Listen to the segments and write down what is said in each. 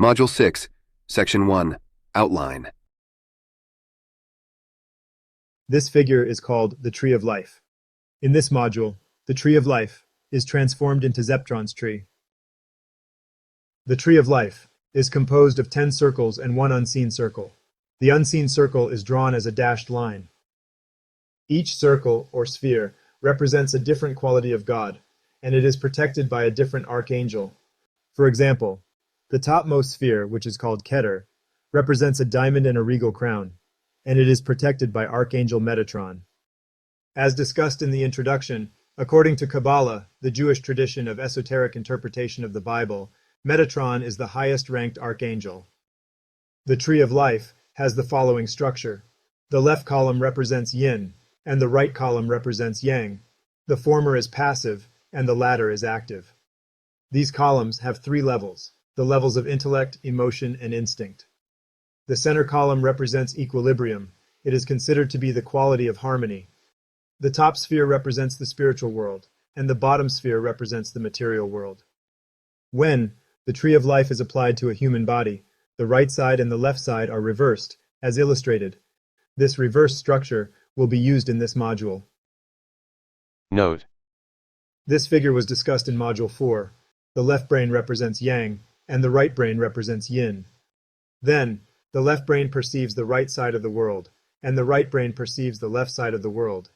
Module 6, Section 1, Outline. This figure is called the Tree of Life. In this module, the Tree of Life is transformed into Zeptron's tree. The Tree of Life is composed of 10 circles and one unseen circle. The unseen circle is drawn as a dashed line. Each circle, or sphere, represents a different quality of God, and it is protected by a different archangel. For example, the topmost sphere, which is called Keter, represents a diamond and a regal crown, and it is protected by Archangel Metatron. As discussed in the introduction, according to Kabbalah, the Jewish tradition of esoteric interpretation of the Bible, Metatron is the highest-ranked archangel. The Tree of Life has the following structure. The left column represents Yin, and the right column represents Yang. The former is passive, and the latter is active. These columns have 3 levels, the levels of intellect, emotion, and instinct. The center column represents equilibrium. It is considered to be the quality of harmony. The top sphere represents the spiritual world, and the bottom sphere represents the material world. When the Tree of Life is applied to a human body, the right side and the left side are reversed, as illustrated. This reverse structure will be used in this module. Note: This figure was discussed in Module 4. The left brain represents Yang, and the right brain represents Yin. Then, the left brain perceives the right side of the world, and the right brain perceives the left side of the world.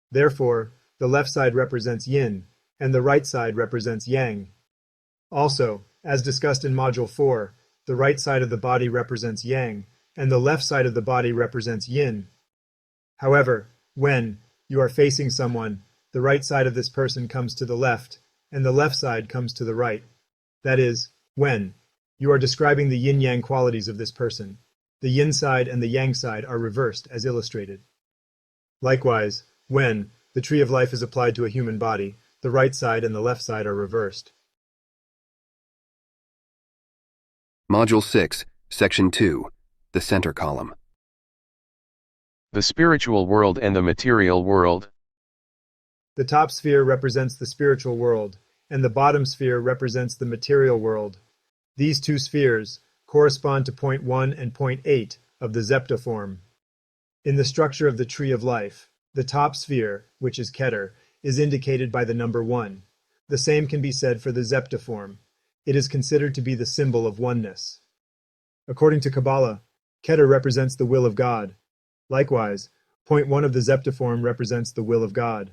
Therefore, the left side represents Yin, and the right side represents Yang. Also, as discussed in Module 4, the right side of the body represents Yang, and the left side of the body represents Yin. However, when you are facing someone, the right side of this person comes to the left, and the left side comes to the right. That is, when you are describing the yin-yang qualities of this person, the yin side and the yang side are reversed, as illustrated. Likewise, when the Tree of Life is applied to a human body, the right side and the left side are reversed. Module 6, Section 2, the center column. The spiritual world and the material world. The top sphere represents the spiritual world, and the bottom sphere represents the material world. These two spheres correspond to point 1 and point 8 of the Zeptoform. In the structure of the Tree of Life, the top sphere, which is Keter, is indicated by the number 1. The same can be said for the Zeptoform. It is considered to be the symbol of oneness. According to Kabbalah, Keter represents the will of God. Likewise, point 1 of the Zeptoform represents the will of God.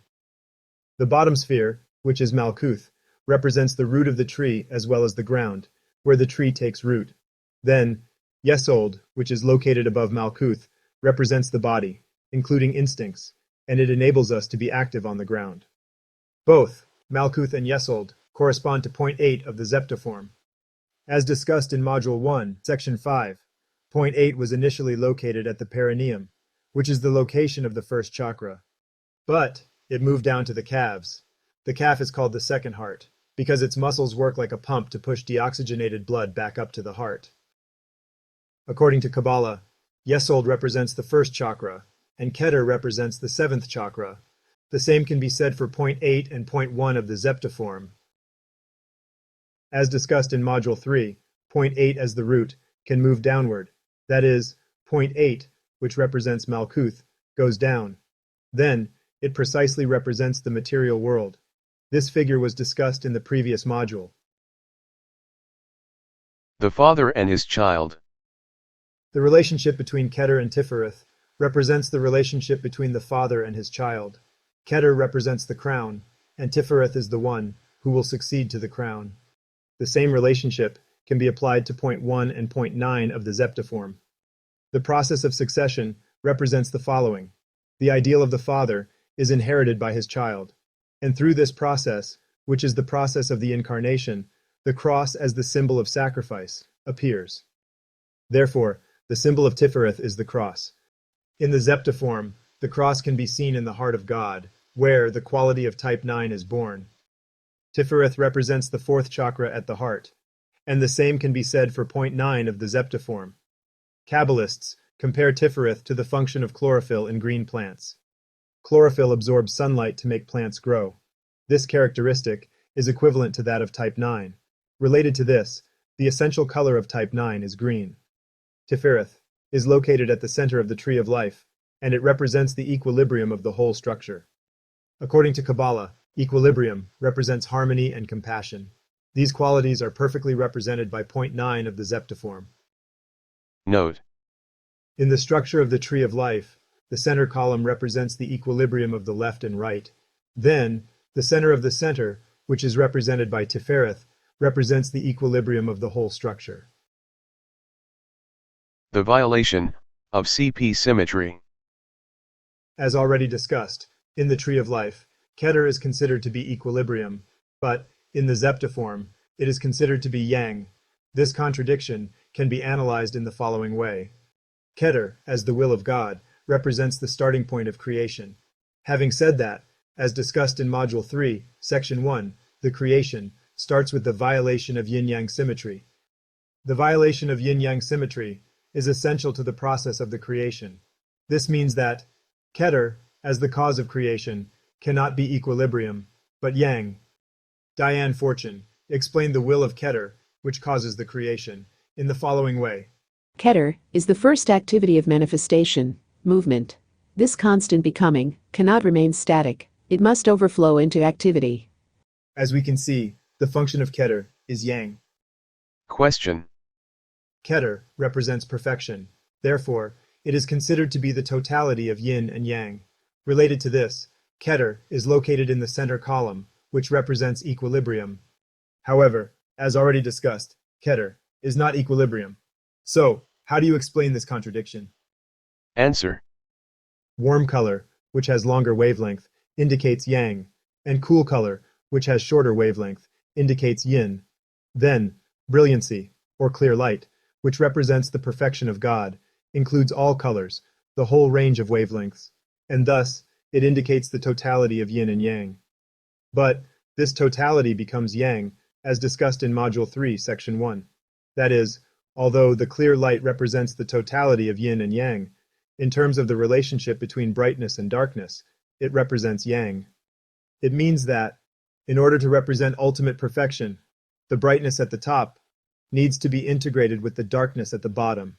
The bottom sphere, which is Malkuth, represents the root of the tree as well as the ground, where the tree takes root. Then, Yesod, which is located above Malkuth, represents the body, including instincts, and it enables us to be active on the ground. Both, Malkuth and Yesod, correspond to point 8 of the Zeptoform. As discussed in Module 1, Section 5, point 8 was initially located at the perineum, which is the location of the first chakra. But it moved down to the calves. The calf is called the second heart, because its muscles work like a pump to push deoxygenated blood back up to the heart. According to Kabbalah, Yesod represents the first chakra, and Keter represents the 7th chakra. The same can be said for point 8 and point 1 of the Zeptoform. As discussed in Module 3, point 8 as the root can move downward. That is, point 8, which represents Malkuth, goes down. Then, it precisely represents the material world. This figure was discussed in the previous module. The father and his child. The relationship between Keter and Tifereth represents the relationship between the father and his child. Keter represents the crown, and Tifereth is the one who will succeed to the crown. The same relationship can be applied to point 1 and point 9 of the Zeptoform. The process of succession represents the following. The ideal of the father is inherited by his child, and through this process, which is the process of the incarnation, the cross as the symbol of sacrifice appears. Therefore, the symbol of Tifereth is the cross. In the Zeptoform, the cross can be seen in the heart of God, where the quality of type 9 is born. Tifereth represents the 4th chakra at the heart, and the same can be said for point 9 of the Zeptoform. Kabbalists compare Tifereth to the function of chlorophyll in green plants. Chlorophyll absorbs sunlight to make plants grow. This characteristic is equivalent to that of type 9. Related to this, The essential color of type 9 is green. Tifereth is located at the center of the tree of life, and it represents the equilibrium of the whole structure. According to Kabbalah, equilibrium represents harmony and compassion. These qualities are perfectly represented by point 9 of the Zeptoform. Note. In the structure of the tree of life, the center column represents the equilibrium of the left and right. Then, the center of the center, which is represented by Tifereth, represents the equilibrium of the whole structure. The violation of CP symmetry. As already discussed, in the tree of life, Keter is considered to be equilibrium, but in the Zeptoform, it is considered to be yang. This contradiction can be analyzed in the following way. Keter, as the will of God, represents the starting point of creation. Having said that, as discussed in Module 3, Section 1, the creation starts with the violation of yin-yang symmetry. The violation of yin-yang symmetry is essential to the process of the creation. This means that Keter, as the cause of creation, cannot be equilibrium, but yang. Diane Fortune explained the will of Keter, which causes the creation, in the following way. Keter is the first activity of manifestation, movement. This constant becoming cannot remain static. It must overflow into activity. As we can see, the function of Keter is yang. Question. Keter represents perfection. Therefore, it is considered to be the totality of yin and yang. Related to this, Keter is located in the center column, which represents equilibrium. However, as already discussed, Keter is not equilibrium. So, how do you explain this contradiction? Answer. Warm color, which has longer wavelength, indicates yang, and cool color, which has shorter wavelength, indicates yin. Then, brilliancy, or clear light, which represents the perfection of God, includes all colors, the whole range of wavelengths, and thus, it indicates the totality of yin and yang. But, this totality becomes yang, as discussed in Module 3, Section 1. That is, although the clear light represents the totality of yin and yang, in terms of the relationship between brightness and darkness, it represents yang. It means that, in order to represent ultimate perfection, the brightness at the top needs to be integrated with the darkness at the bottom.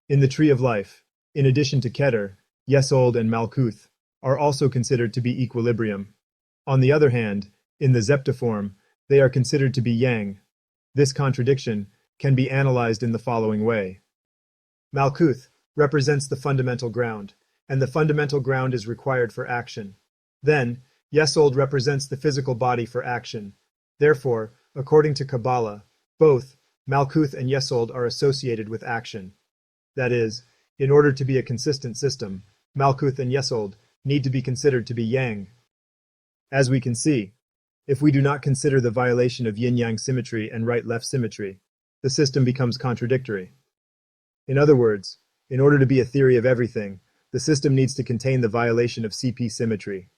In the tree of life, in addition to Keter, Yesod and Malkuth are also considered to be equilibrium. On the other hand, in the Zeptoform, they are considered to be yang. This contradiction can be analyzed in the following way. Malkuth represents the fundamental ground, and the fundamental ground is required for action. Then, Yesod represents the physical body for action. Therefore, according to Kabbalah, both Malkuth and Yesod are associated with action. That is, in order to be a consistent system, Malkuth and Yesod need to be considered to be yang. As we can see, if we do not consider the violation of yin-yang symmetry and right-left symmetry, the system becomes contradictory. In other words, in order to be a theory of everything, the system needs to contain the violation of CP symmetry.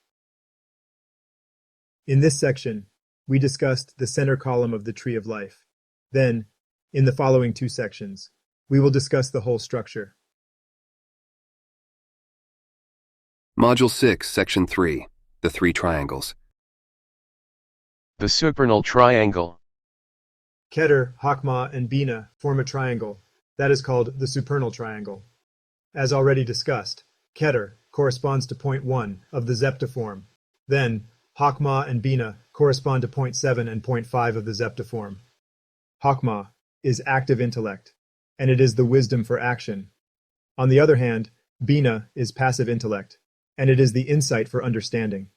In this section, we discussed the center column of the tree of life. Then, in the following two sections, we will discuss the whole structure. Module 6, Section 3, the three triangles. The supernal triangle. Keter, Chokmah, and Bina form a triangle. That is called the supernal triangle. As already discussed, Keter corresponds to point 1 of the Zeptoform. Then, Chokmah and Bina correspond to point 7 and point 5 of the Zeptoform. Chokmah is active intellect, and it is the wisdom for action. On the other hand, Bina is passive intellect, and it is the insight for understanding.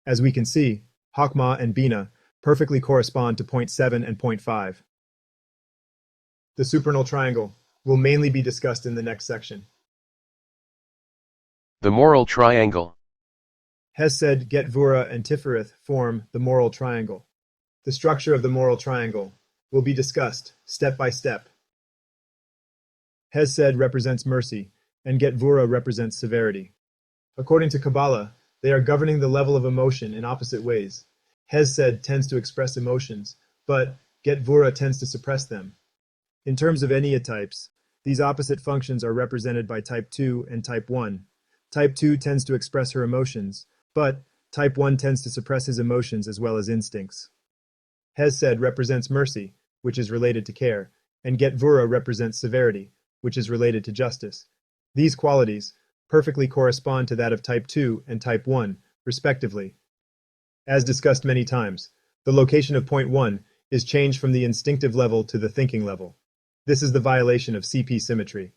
As we can see, Chokmah and Bina perfectly correspond to point 7 and point 5. The supernal triangle will mainly be discussed in the next section. The moral triangle. Hesed, Getvura, and Tifereth form the moral triangle. The structure of the moral triangle will be discussed step by step. Hesed represents mercy, and Getvura represents severity. According to Kabbalah, they are governing the level of emotion in opposite ways. Hesed tends to express emotions, but Getvura tends to suppress them. In terms of enneatypes, these opposite functions are represented by type 2 and type 1. Type 2 tends to express her emotions, but type 1 tends to suppress his emotions as well as instincts. Hesed represents mercy, which is related to care, and Getvura represents severity, which is related to justice. These qualities perfectly correspond to that of type 2 and type 1, respectively. As discussed many times, the location of point 1 is changed from the instinctive level to the thinking level. This is the violation of CP symmetry.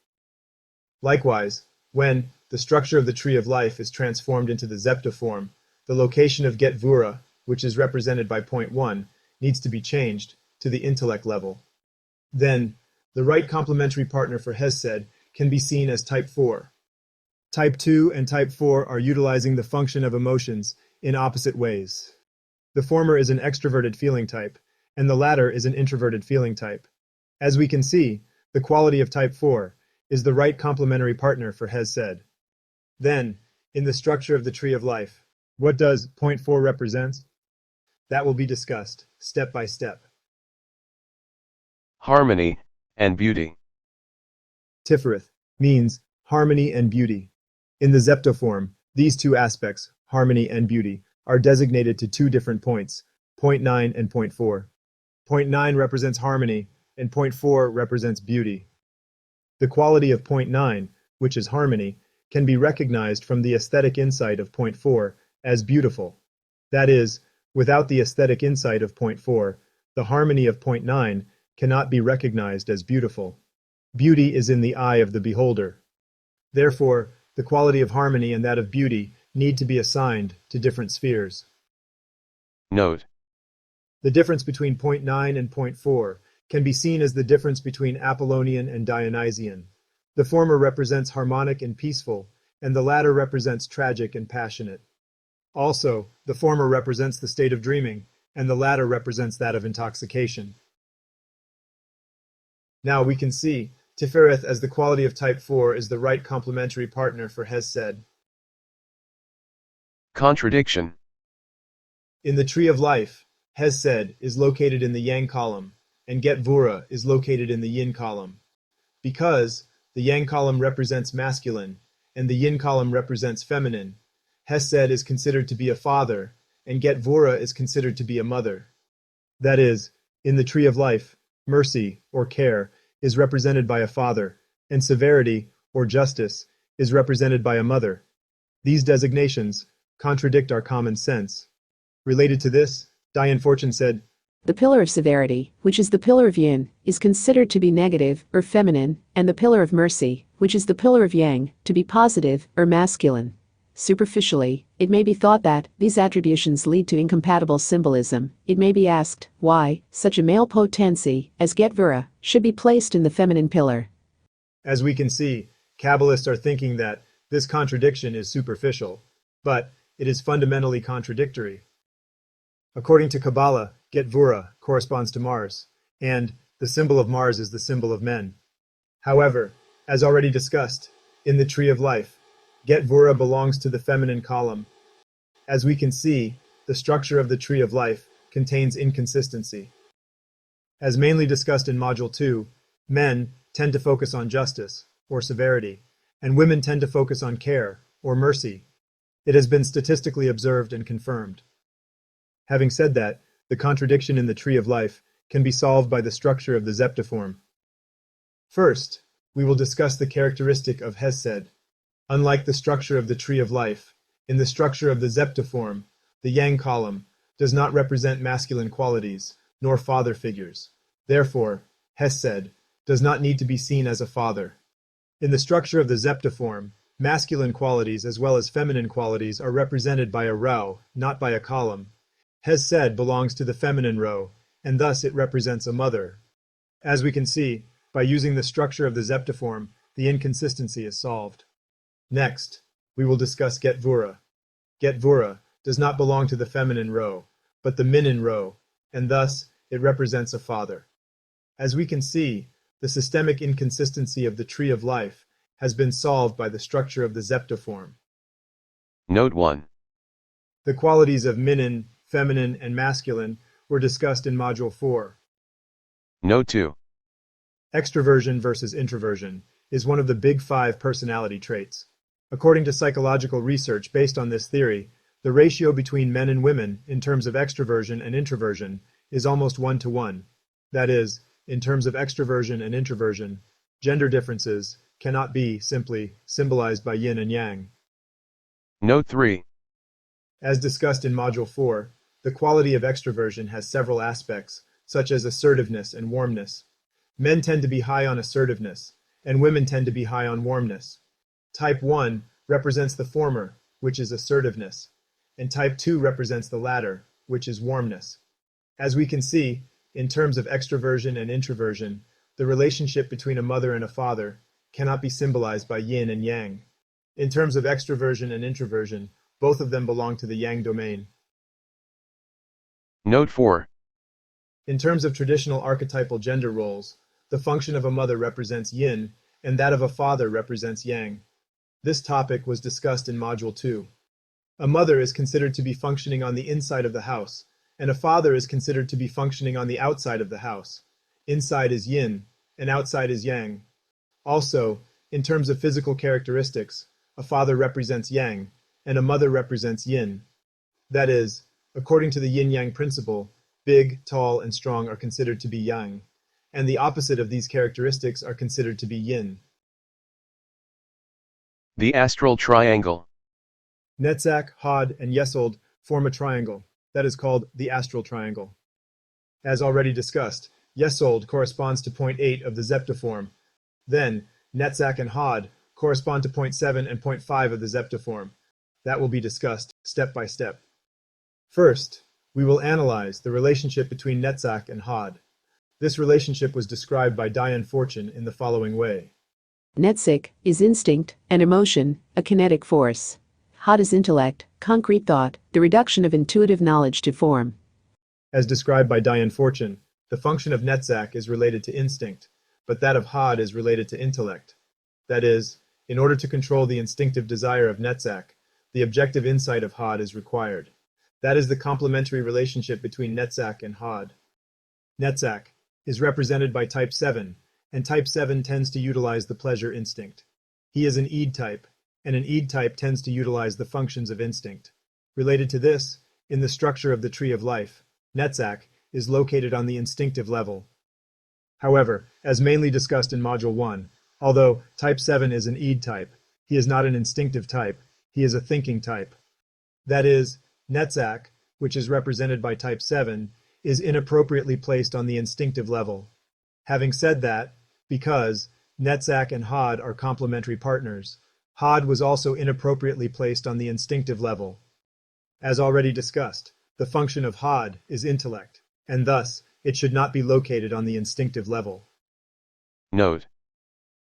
Likewise, when the structure of the tree of life is transformed into the Zeptoform, the location of Getvura, which is represented by point 1, needs to be changed to the intellect level. Then, the right complementary partner for Hesed can be seen as type 4. Type 2 and type 4 are utilizing the function of emotions in opposite ways. The former is an extroverted feeling type, and the latter is an introverted feeling type. As we can see, the quality of type 4 is the right complementary partner for Hesed. Then, in the structure of the tree of life, what does point 4 represent? That will be discussed step by step. Harmony and beauty. Tifereth means harmony and beauty. In the Zeptoform, these two aspects, harmony and beauty, are designated to two different points, point 9 and point 4. Point 9 represents harmony, and point 4 represents beauty. The quality of point 9, which is harmony, can be recognized from the aesthetic insight of point 4 as beautiful. That is, without the aesthetic insight of point 4, the harmony of point 9 cannot be recognized as beautiful. Beauty is in the eye of the beholder. Therefore, the quality of harmony and that of beauty need to be assigned to different spheres. Note: The difference between point 9 and point 4 can be seen as the difference between Apollonian and Dionysian. The former represents harmonic and peaceful, and the latter represents tragic and passionate. Also, the former represents the state of dreaming, and the latter represents that of intoxication. Now we can see Tifereth as the quality of type 4 is the right complementary partner for Hesed. Contradiction. In the tree of life, Hesed is located in the Yang column, and Getvura is located in the Yin column. Because the Yang column represents masculine, and the Yin column represents feminine, Hesed is considered to be a father, and Getvura is considered to be a mother. That is, in the tree of life, mercy, or care, is represented by a father, and severity, or justice, is represented by a mother. These designations contradict our common sense. Related to this, Diane Fortune said, The pillar of severity, which is the pillar of yin, is considered to be negative or feminine, and the pillar of mercy, which is the pillar of yang, to be positive or masculine. Superficially, it may be thought that these attributions lead to incompatible symbolism. It may be asked why such a male potency as Getvura should be placed in the feminine pillar. As we can see, Kabbalists are thinking that this contradiction is superficial, but it is fundamentally contradictory. According to Kabbalah, Getvura corresponds to Mars, and the symbol of Mars is the symbol of men. However, as already discussed, in the tree of life, Getvura belongs to the feminine column. As we can see, the structure of the tree of life contains inconsistency. As mainly discussed in Module 2, men tend to focus on justice, or severity, and women tend to focus on care, or mercy. It has been statistically observed and confirmed. Having said that, the contradiction in the tree of life can be solved by the structure of the Zeptoform. First, we will discuss the characteristic of Hesed. Unlike the structure of the tree of life, in the structure of the Zeptoform, the Yang column does not represent masculine qualities, nor father figures. Therefore, Hesed does not need to be seen as a father. In the structure of the Zeptoform, masculine qualities as well as feminine qualities are represented by a row, not by a column. Hesed belongs to the feminine row, and thus it represents a mother. As we can see, by using the structure of the Zeptoform, the inconsistency is solved. Next, we will discuss Getvura. Getvura does not belong to the feminine row, but the minin row, and thus it represents a father. As we can see, the systemic inconsistency of the tree of life has been solved by the structure of the Zeptoform. Note 1. The qualities of minin, feminine, and masculine were discussed in Module 4. Note 2. Extroversion versus introversion is one of the big 5 personality traits. According to psychological research based on this theory, the ratio between men and women in terms of extroversion and introversion is almost 1-to-1. That is, in terms of extroversion and introversion, gender differences cannot be simply symbolized by yin and yang. Note 3. As discussed in Module 4, the quality of extroversion has several aspects, such as assertiveness and warmness. Men tend to be high on assertiveness, and women tend to be high on warmness. Type 1 represents the former, which is assertiveness, and Type 2 represents the latter, which is warmness. As we can see, in terms of extroversion and introversion, the relationship between a mother and a father cannot be symbolized by yin and yang. In terms of extroversion and introversion, both of them belong to the yang domain. Note 4. In terms of traditional archetypal gender roles, the function of a mother represents yin, and that of a father represents yang. This topic was discussed in Module 2. A mother is considered to be functioning on the inside of the house, and a father is considered to be functioning on the outside of the house. Inside is yin, and outside is yang. Also, in terms of physical characteristics, a father represents yang, and a mother represents yin. That is, according to the yin-yang principle, big, tall, and strong are considered to be yang, and the opposite of these characteristics are considered to be yin. The astral triangle. Netzach, Hod, and Yesod form a triangle that is called the astral triangle. As already discussed, Yesod corresponds to point 8 of the Zeptoform. Then, Netzach and Hod correspond to point 7 and point 5 of the Zeptoform. That will be discussed step by step. First, we will analyze the relationship between Netzach and Hod. This relationship was described by Diane Fortune in the following way. Netzach is instinct and emotion, a kinetic force. Hod is intellect, concrete thought, the reduction of intuitive knowledge to form. As described by Diane Fortune, the function of Netzach is related to instinct, but that of Hod is related to intellect. That is, in order to control the instinctive desire of Netzach, the objective insight of Hod is required. That is the complementary relationship between Netzach and Hod. Netzach is represented by type 7, and type 7 tends to utilize the pleasure instinct. He is an Eid type, and an Eid type tends to utilize the functions of instinct. Related to this, in the structure of the tree of life, Netzach is located on the instinctive level. However, as mainly discussed in Module 1, although type 7 is an Eid type, he is not an instinctive type, he is a thinking type. That is, Netzach, which is represented by type 7, is inappropriately placed on the instinctive level. Having said that, because Netzach and Hod are complementary partners, Hod was also inappropriately placed on the instinctive level. As already discussed, the function of Hod is intellect, and thus it should not be located on the instinctive level. Note.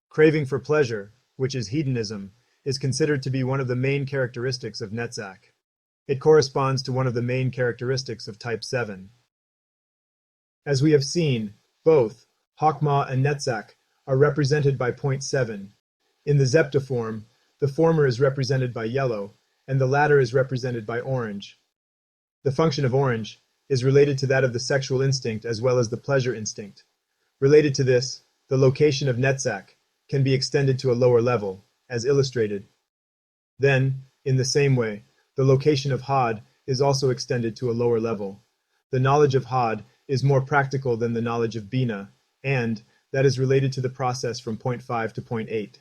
Craving for pleasure, which is hedonism, is considered to be one of the main characteristics of Netzach. It corresponds to one of the main characteristics of type 7. As we have seen, both Chokmah and Netzach are represented by point 7. In the Zeptoform, the former is represented by yellow, and the latter is represented by orange. The function of orange is related to that of the sexual instinct as well as the pleasure instinct. Related to this, the location of Netzach can be extended to a lower level, as illustrated. Then, in the same way, the location of Hod is also extended to a lower level. The knowledge of Hod is more practical than the knowledge of Bina, and that is related to the process from point 5 to point 8.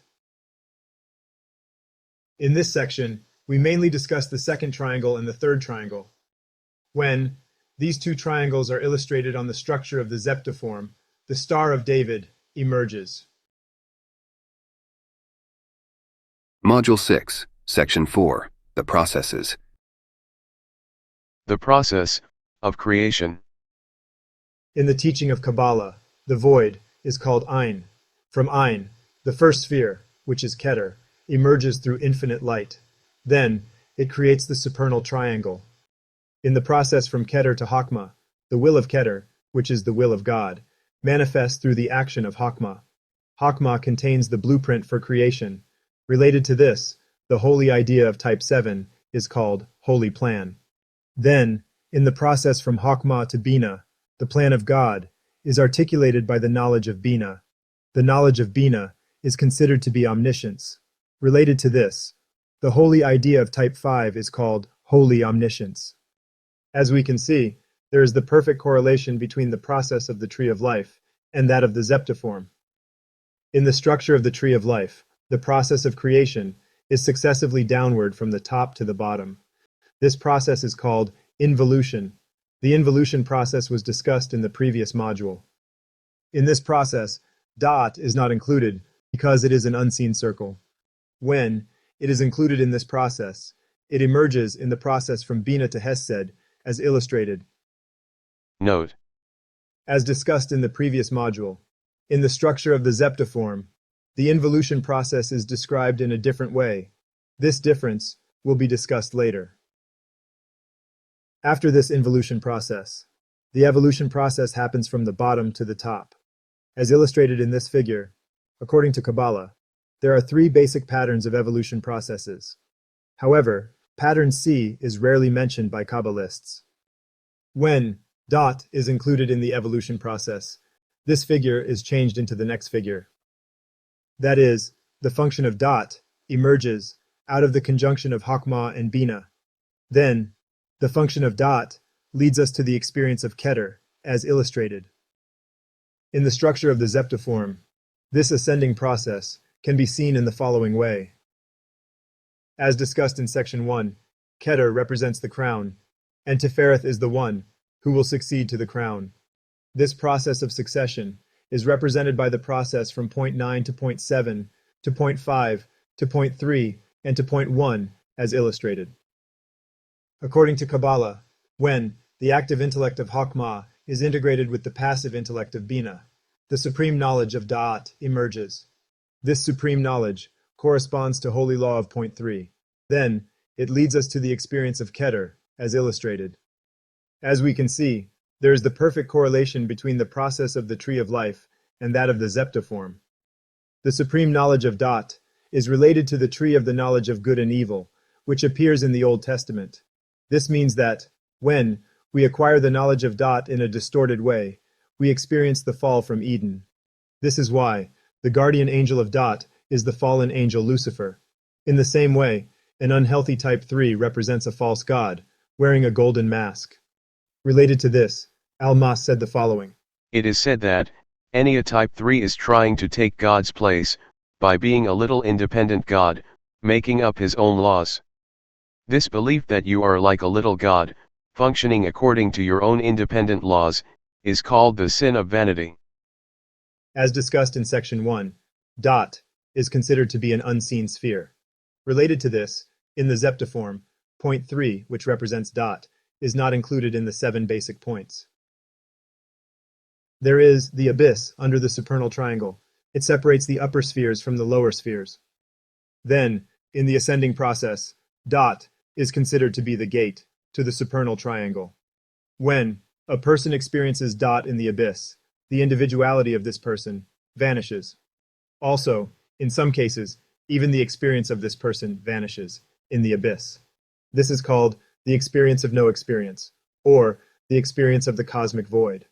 In this section, we mainly discuss the second triangle and the third triangle. When these two triangles are illustrated on the structure of the Zeptoform, the Star of David emerges. Module 6, Section 4, The Processes. The process of creation. In the teaching of Kabbalah, the void is called Ein. From Ein, the first sphere, which is Keter, emerges through infinite light. Then, it creates the supernal triangle. In the process from Keter to Chokmah, the will of Keter, which is the will of God, manifests through the action of Chokmah. Chokmah contains the blueprint for creation. Related to this, the holy idea of type 7 is called holy plan. Then, in the process from Chokmah to Bina, the plan of God is articulated by the knowledge of Bina. The knowledge of Bina is considered to be omniscience. Related to this, the holy idea of type 5 is called holy omniscience. As we can see, there is the perfect correlation between the process of the tree of life and that of the Zeptoform. In the structure of the tree of life, the process of creation is successively downward from the top to the bottom. This process is called involution. The involution process was discussed in the previous module. In this process, dot is not included because it is an unseen circle. When it is included in this process, it emerges in the process from Bina to Hesed, as illustrated. Note. As discussed in the previous module, in the structure of the Zeptoform, the involution process is described in a different way. This difference will be discussed later. After this involution process, the evolution process happens from the bottom to the top. As illustrated in this figure, according to Kabbalah, there are three basic patterns of evolution processes. However, pattern C is rarely mentioned by Kabbalists. When dot is included in the evolution process, this figure is changed into the next figure. That is, the function of dot emerges out of the conjunction of Hakma and Bina. Then, the function of dot leads us to the experience of Keter, as illustrated. In the structure of the Zeptoform, this ascending process can be seen in the following way. As discussed in section 1, Keter represents the crown, and Tifereth is the one who will succeed to the crown. This process of succession is represented by the process from point 9 to point 7 to point 5 to point 3 and to point 1, as illustrated. According to Kabbalah, when the active intellect of Hakma is integrated with the passive intellect of Bina, the supreme knowledge of Da'at emerges. This supreme knowledge corresponds to holy law of point 3. Then, it leads us to the experience of Keter, as illustrated. As we can see, there is the perfect correlation between the process of the tree of life and that of the Zeptoform. The supreme knowledge of Da'at is related to the tree of the knowledge of good and evil, which appears in the Old Testament. This means that, when we acquire the knowledge of Da'at in a distorted way, we experience the fall from Eden. This is why the guardian angel of Da'at is the fallen angel Lucifer. In the same way, an unhealthy type 3 represents a false god, wearing a golden mask. Related to this, Al-Mas said the following. It is said that, any type 3 is trying to take God's place, by being a little independent God, making up his own laws. This belief that you are like a little God, functioning according to your own independent laws, is called the sin of vanity. As discussed in section 1, Da'at is considered to be an unseen sphere. Related to this, in the Zeptoform, point 3, which represents Da'at, is not included in the 7 basic points. There is the abyss under the supernal triangle. It separates the upper spheres from the lower spheres. Then, in the ascending process, Da'at is considered to be the gate to the supernal triangle. When a person experiences Da'at in the abyss, the individuality of this person vanishes. Also, in some cases, even the experience of this person vanishes in the abyss. This is called the experience of no experience, or the experience of the cosmic void.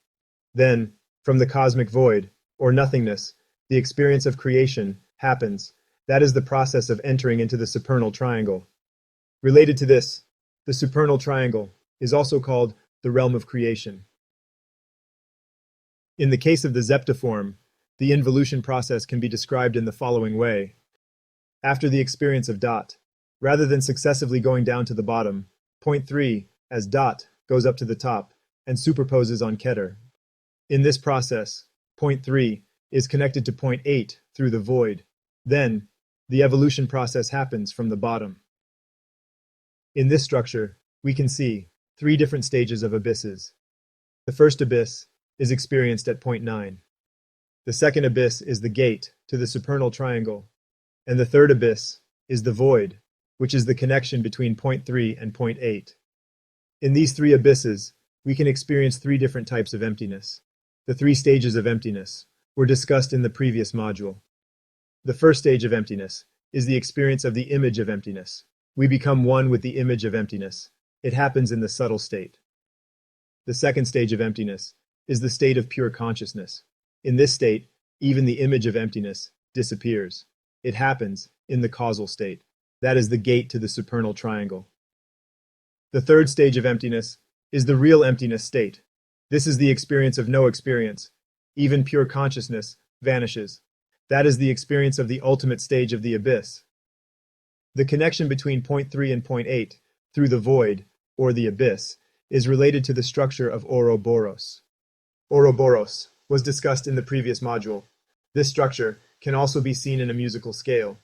Then, from the cosmic void, or nothingness, the experience of creation happens. That is the process of entering into the supernal triangle. Related to this, the supernal triangle is also called the realm of creation. In the case of the Zeptoform, the involution process can be described in the following way. After the experience of Da'at, rather than successively going down to the bottom, point 3, as Da'at, goes up to the top and superposes on Keter. In this process, point 3 is connected to point 8 through the void. Then, the evolution process happens from the bottom. In this structure, we can see 3 different stages of abysses. The first abyss is experienced at point 9. The second abyss is the gate to the supernal triangle. And the third abyss is the void, which is the connection between point 3 and point 8. In these 3 abysses, we can experience 3 different types of emptiness. The 3 stages of emptiness were discussed in the previous module. The first stage of emptiness is the experience of the image of emptiness. We become one with the image of emptiness. It happens in the subtle state. The second stage of emptiness is the state of pure consciousness. In this state, even the image of emptiness disappears. It happens in the causal state. That is the gate to the supernal triangle. The third stage of emptiness is the real emptiness state. This is the experience of no experience. Even pure consciousness vanishes. That is the experience of the ultimate stage of the abyss. The connection between point 3 and point 8, through the void, or the abyss, is related to the structure of Ouroboros. Ouroboros was discussed in the previous module. This structure can also be seen in a musical scale.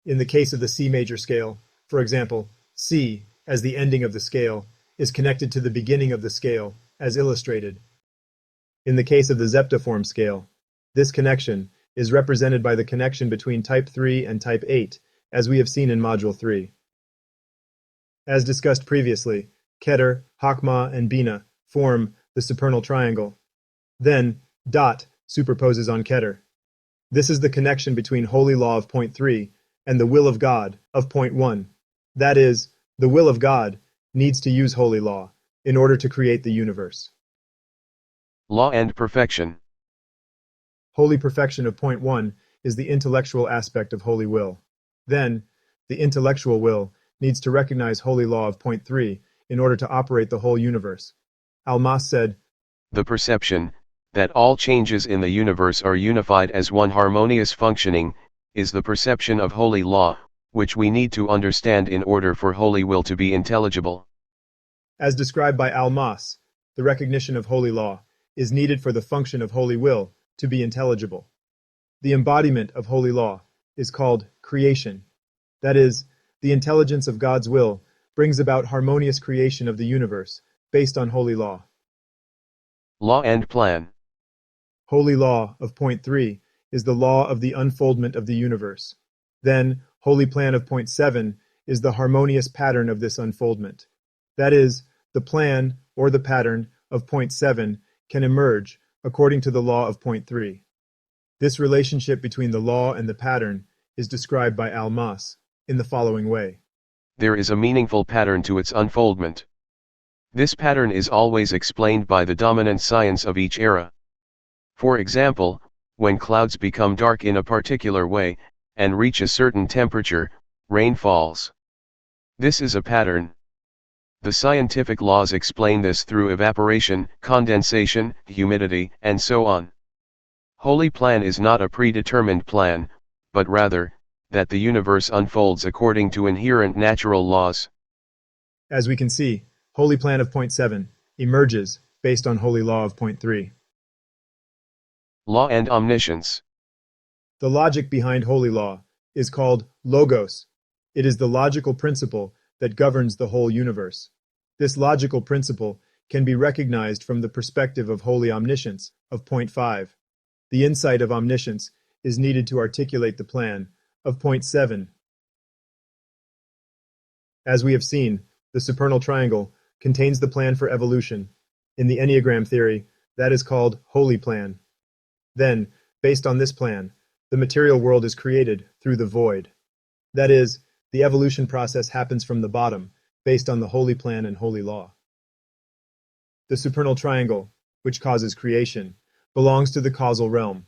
In the case of the C major scale, for example, C, as the ending of the scale, is connected to the beginning of the scale, as illustrated. In the case of the Zeptoform scale, this connection is represented by the connection between type 3 and type 8, as we have seen in Module 3. As discussed previously, Keter, Hakma, and Bina form the supernal triangle. Then, dot superposes on Keter. This is the connection between holy law of point 3 and the will of God of point 1. That is, the will of God needs to use holy law in order to create the universe. Law and perfection. Holy perfection of point 1 is the intellectual aspect of holy will. Then, the intellectual will needs to recognize holy law of point 3 in order to operate the whole universe. Almas said, The perception that all changes in the universe are unified as one harmonious functioning is the perception of holy law, which we need to understand in order for holy will to be intelligible. As described by Almas, the recognition of holy law is needed for the function of holy will to be intelligible. The embodiment of holy law is called creation. That is, the intelligence of God's will brings about harmonious creation of the universe based on holy law. Law and plan. Holy law of point 3 is the law of the unfoldment of the universe. Then, holy plan of point 7 is the harmonious pattern of this unfoldment. That is, the plan or the pattern of point 7 can emerge according to the law of point 3. This relationship between the law and the pattern is described by Almas in the following way. There is a meaningful pattern to its unfoldment. This pattern is always explained by the dominant science of each era. For example, when clouds become dark in a particular way, and reach a certain temperature, rain falls. This is a pattern. The scientific laws explain this through evaporation, condensation, humidity, and so on. Holy plan is not a predetermined plan, but rather, that the universe unfolds according to inherent natural laws. As we can see, holy plan of point 7 emerges based on holy law of point 3. Law and omniscience. The logic behind holy law is called logos. It is the logical principle that governs the whole universe. This logical principle can be recognized from the perspective of holy omniscience of point 5. The insight of omniscience is needed to articulate the plan of point 7. As we have seen, the supernal triangle contains the plan for evolution. In the Enneagram theory, that is called holy plan. Then, based on this plan, the material world is created through the void. That is, the evolution process happens from the bottom, based on the holy plan and holy law. The supernal triangle, which causes creation, belongs to the causal realm.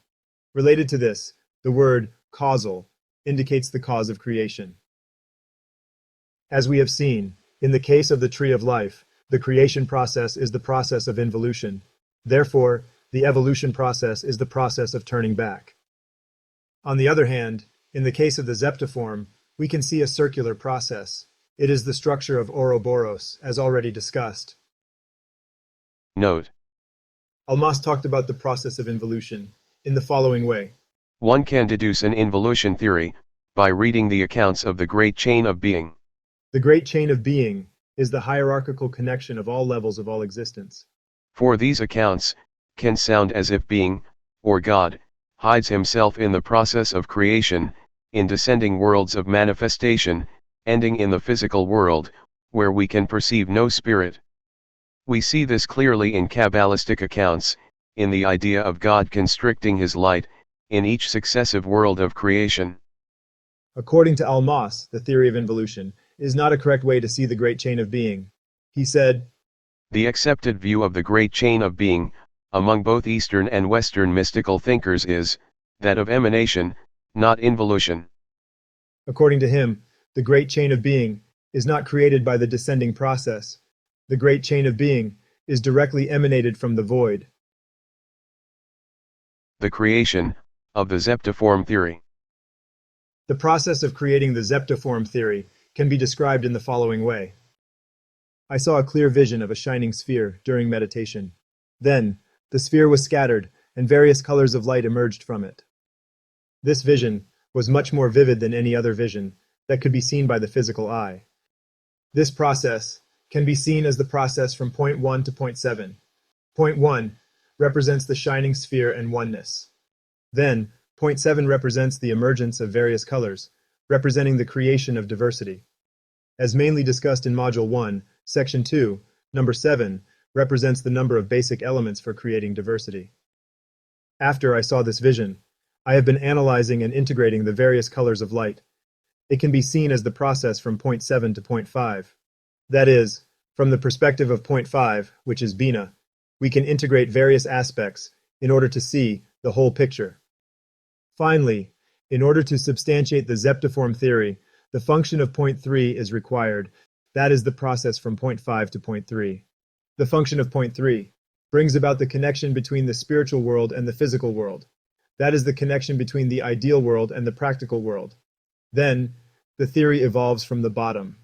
Related to this, the word causal indicates the cause of creation. As we have seen, in the case of the tree of life, the creation process is the process of involution. Therefore, the evolution process is the process of turning back. On the other hand, in the case of the Zeptoform, we can see a circular process. It is the structure of Ouroboros, as already discussed. Note: Almas talked about the process of involution in the following way. One can deduce an involution theory by reading the accounts of the great chain of being. The great chain of being is the hierarchical connection of all levels of all existence. For these accounts can sound as if being, or God, hides himself in the process of creation, in descending worlds of manifestation, ending in the physical world, where we can perceive no spirit. We see this clearly in Kabbalistic accounts, in the idea of God constricting his light, in each successive world of creation. According to Almas, the theory of involution is not a correct way to see the great chain of being. He said, The accepted view of the great chain of being, among both Eastern and Western mystical thinkers is, that of emanation, not involution. According to him, the great chain of being is not created by the descending process. The great chain of being is directly emanated from the void. The creation of the Zeptoform theory. The process of creating the Zeptoform theory can be described in the following way. I saw a clear vision of a shining sphere during meditation. Then, the sphere was scattered, and various colors of light emerged from it. This vision was much more vivid than any other vision that could be seen by the physical eye. This process can be seen as the process from point 1 to point 7. Point 1 represents the shining sphere and oneness. Then, point 7 represents the emergence of various colors, representing the creation of diversity. As mainly discussed in Module 1, Section 2, number 7 represents the number of basic elements for creating diversity. After I saw this vision, I have been analyzing and integrating the various colors of light. It can be seen as the process from point 7 to point 5. That is, from the perspective of point 5, which is Bina, we can integrate various aspects in order to see the whole picture. Finally, in order to substantiate the Zeptoform theory, the function of point 3 is required. That is the process from point 5 to point 3. The function of point 3 brings about the connection between the spiritual world and the physical world. That is the connection between the ideal world and the practical world. Then, the theory evolves from the bottom.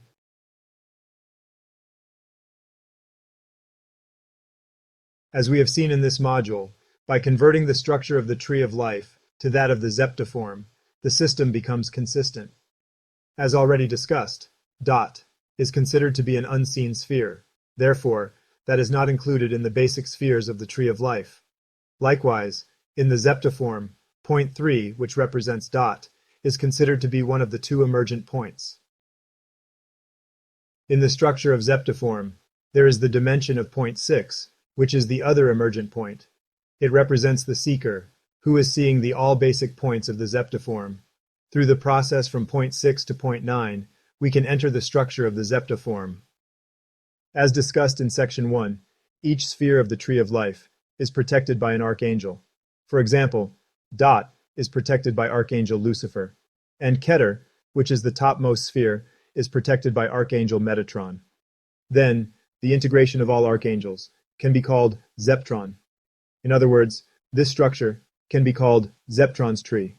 As we have seen in this module, by converting the structure of the tree of life to that of the Zeptoform, the system becomes consistent. As already discussed, dot is considered to be an unseen sphere. Therefore, that is not included in the basic spheres of the tree of life. Likewise, in the Zeptoform, point 3, which represents dot, is considered to be one of the two emergent points. In the structure of Zeptoform, there is the dimension of point 6, which is the other emergent point. It represents the seeker, who is seeing the all basic points of the Zeptoform. Through the process from point 6 to point 9, we can enter the structure of the Zeptoform. As discussed in Section 1, each sphere of the tree of life is protected by an archangel. For example, dot is protected by Archangel Lucifer, and Keter, which is the topmost sphere, is protected by Archangel Metatron. Then, the integration of all archangels can be called Zeptron. In other words, this structure can be called Zeptron's tree.